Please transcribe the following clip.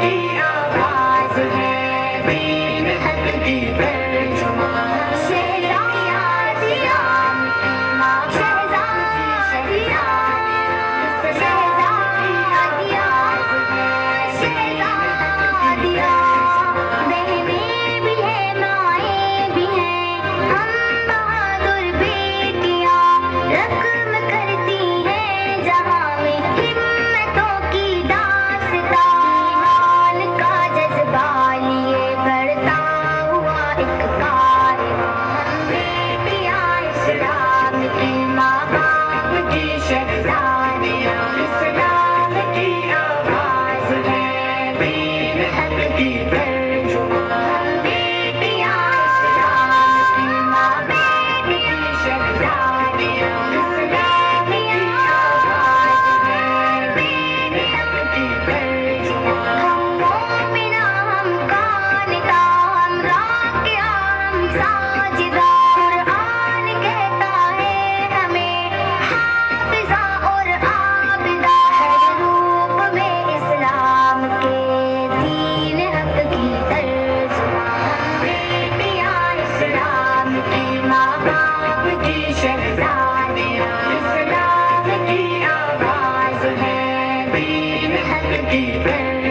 की आवाज है, दीन हक की तर्जुमान। शहजादिया माँ शहजादिया, शहजादिया शहजादिया, बहनें भी है माएँ भी हैं, हम बहादुर बेटियाँ रकम करती हैं जहाँ में हिम्मतों की दास्तां। ईमान का जज्बा लिए बढ़ता हुआ एक कारवां, बेटियाँ इस्लाम की माँ बाप की शहजादियाँ। इस्लाम की आवाज है, दीन हक की तर्जुमान। बेटियाँ इस्लाम की माँ बाप की शहजादियाँ। इस्लाम की आवाज है, दीन हक की तर्जुमान। हम मोमिना हम कानिता, हम राकिया हम साजिदा, कुरान कहता है हमें हाफिजा और आबिदा। हर रूप में इस्लाम के दीन हक की तर्जुमान। बेटियाँ इस्लाम की माँ बाप की शहजादियाँ। इस्लाम की आवाज है, दीन हक की तर्जुमान।